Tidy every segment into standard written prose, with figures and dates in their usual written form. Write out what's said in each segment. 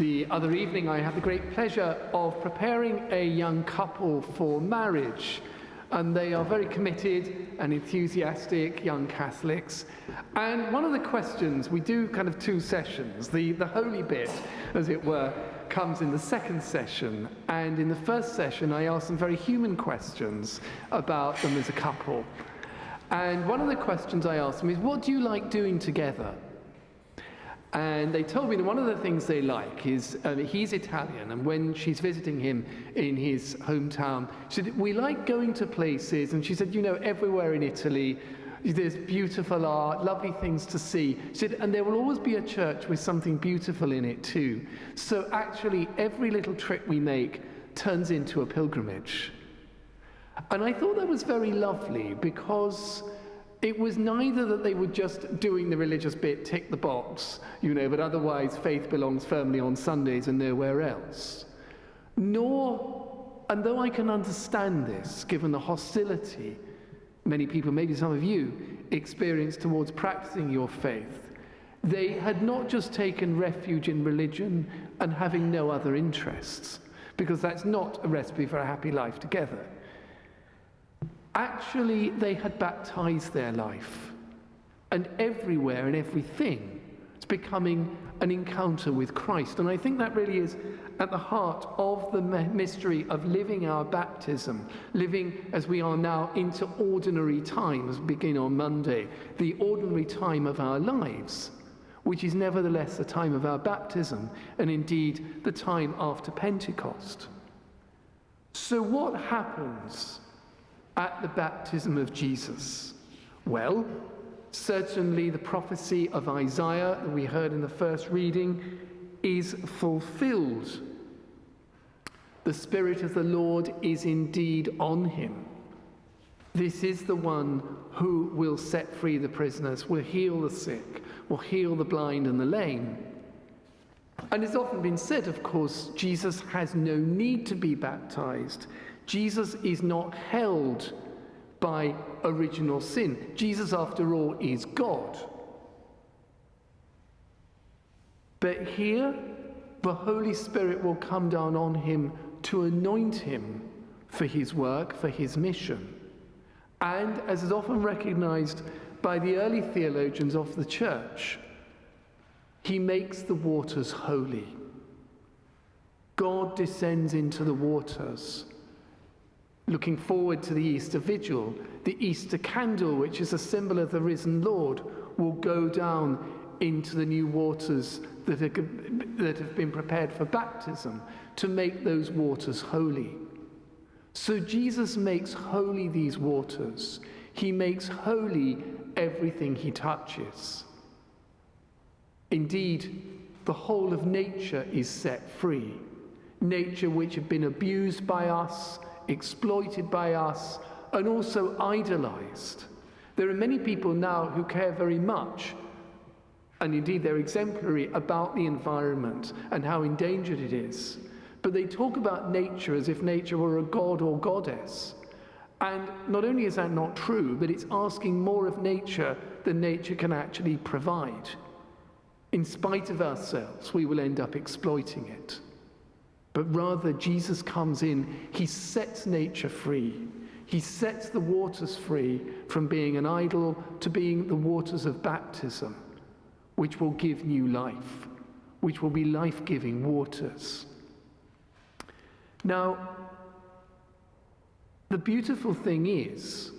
The other evening I had the great pleasure of preparing a young couple for marriage, and they are very committed and enthusiastic young Catholics. And one of the questions, we do kind of two sessions, the holy bit, as it were, comes in the second session, and in the first session I asked them very human questions about them as a couple. And one of the questions I asked them is, what do you like doing together? And they told me that one of the things they like is, he's Italian, and when she's visiting him in his hometown, she said, we like going to places, and she said, you know, everywhere in Italy, there's beautiful art, lovely things to see. She said, and there will always be a church with something beautiful in it too. So actually, every little trip we make turns into a pilgrimage. And I thought that was very lovely, because it was neither that they were just doing the religious bit, tick the box, you know, but otherwise faith belongs firmly on Sundays and nowhere else. Nor, and though I can understand this, given the hostility many people, maybe some of you, experience towards practicing your faith, they had not just taken refuge in religion and having no other interests, because that's not a recipe for a happy life together. Actually, they had baptized their life, and everywhere and everything is becoming an encounter with Christ. And I think that really is at the heart of the mystery of living our baptism, living as we are now into ordinary time, as we begin on Monday, the ordinary time of our lives, which is nevertheless the time of our baptism, and indeed the time after Pentecost. So what happens at the baptism of Jesus? Well, certainly the prophecy of Isaiah that we heard in the first reading is fulfilled. The Spirit of the Lord is indeed on him. This is the one who will set free the prisoners, will heal the sick, will heal the blind and the lame. And it's often been said, of course, Jesus has no need to be baptized. Jesus is not held by original sin. Jesus, after all, is God. But here, the Holy Spirit will come down on him to anoint him for his work, for his mission. And, as is often recognized by the early theologians of the Church, he makes the waters holy. God descends into the waters. Looking forward to the Easter Vigil, the Easter candle, which is a symbol of the risen Lord, will go down into the new waters that have been prepared for baptism to make those waters holy. So Jesus makes holy these waters. He makes holy everything he touches. Indeed, the whole of nature is set free. Nature which had been abused by us, exploited by us, and also idolized. There are many people now who care very much, and indeed they're exemplary, about the environment and how endangered it is. But they talk about nature as if nature were a god or goddess. And not only is that not true, but it's asking more of nature than nature can actually provide. In spite of ourselves, we will end up exploiting it. But rather, Jesus comes in, he sets nature free. He sets the waters free from being an idol to being the waters of baptism, which will give new life, which will be life-giving waters. Now, the beautiful thing is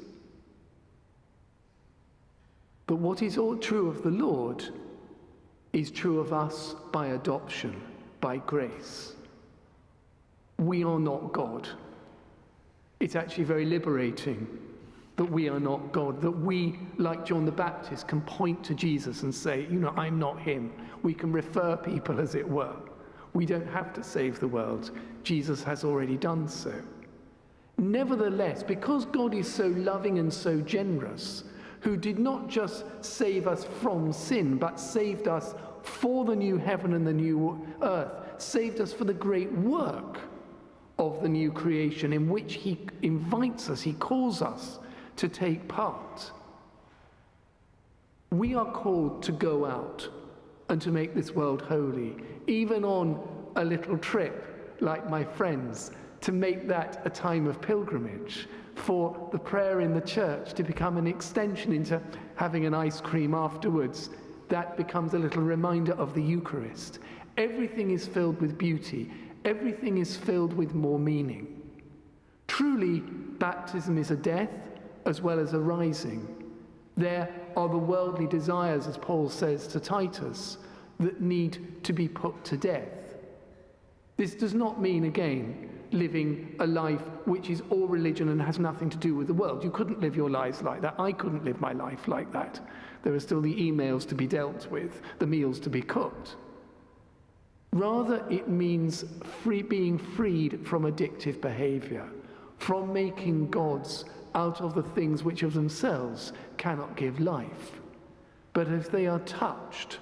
that what is all true of the Lord is true of us by adoption, by grace. We are not God. It's actually very liberating that we are not God, that we, like John the Baptist, can point to Jesus and say, you know, I'm not him. We can refer people, as it were. We don't have to save the world. Jesus has already done so. Nevertheless, because God is so loving and so generous, who did not just save us from sin, but saved us for the new heaven and the new earth, saved us for the great work of the new creation in which he invites us, he calls us to take part. We are called to go out and to make this world holy, even on a little trip, like my friends, to make that a time of pilgrimage, for the prayer in the church to become an extension into having an ice cream afterwards. That becomes a little reminder of the Eucharist. Everything is filled with beauty. Everything is filled with more meaning. Truly, baptism is a death as well as a rising. There are the worldly desires, as Paul says to Titus, that need to be put to death. This does not mean, again, living a life which is all religion and has nothing to do with the world. You couldn't live your lives like that. I couldn't live my life like that. There are still the emails to be dealt with, the meals to be cooked. Rather, it means being freed from addictive behavior, from making gods out of the things which of themselves cannot give life. But if they are touched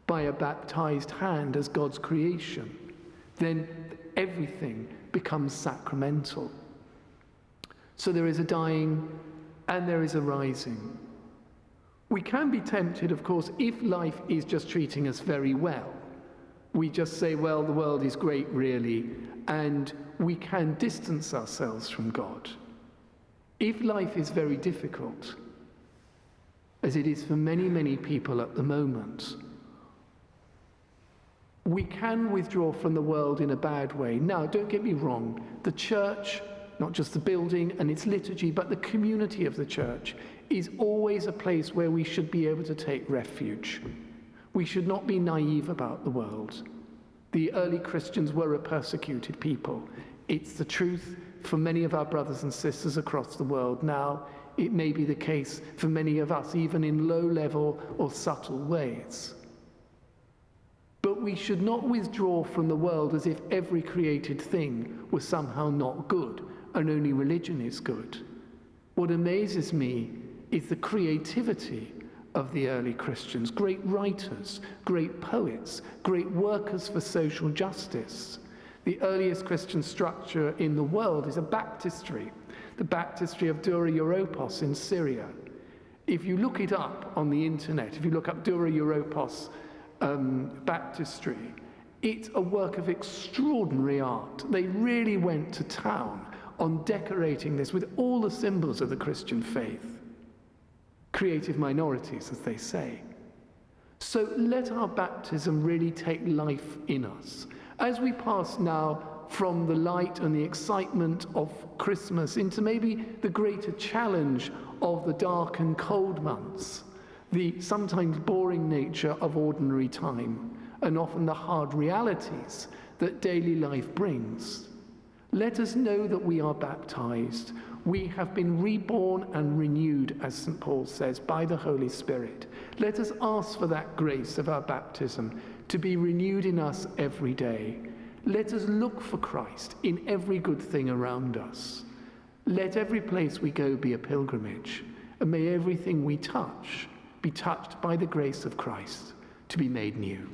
by a baptized hand as God's creation, then everything becomes sacramental. So there is a dying and there is a rising. We can be tempted, of course, if life is just treating us very well. We just say, well, the world is great, really, and we can distance ourselves from God. If life is very difficult, as it is for many, many people at the moment, we can withdraw from the world in a bad way. Now, don't get me wrong, the church, not just the building and its liturgy, but the community of the church, is always a place where we should be able to take refuge. We should not be naive about the world. The early Christians were a persecuted people. It's the truth for many of our brothers and sisters across the world now. It may be the case for many of us, even in low-level or subtle ways. But we should not withdraw from the world as if every created thing was somehow not good and only religion is good. What amazes me is the creativity of the early Christians, great writers, great poets, great workers for social justice. The earliest Christian structure in the world is a baptistry, the baptistry of Dura Europos in Syria. If you look it up on the internet, if you look up Dura Europos baptistry, it's a work of extraordinary art. They really went to town on decorating this with all the symbols of the Christian faith. Creative minorities, as they say. So let our baptism really take life in us. As we pass now from the light and the excitement of Christmas into maybe the greater challenge of the dark and cold months, the sometimes boring nature of ordinary time, and often the hard realities that daily life brings, let us know that we are baptized. We have been reborn and renewed, as St. Paul says, by the Holy Spirit. Let us ask for that grace of our baptism to be renewed in us every day. Let us look for Christ in every good thing around us. Let every place we go be a pilgrimage, and may everything we touch be touched by the grace of Christ to be made new.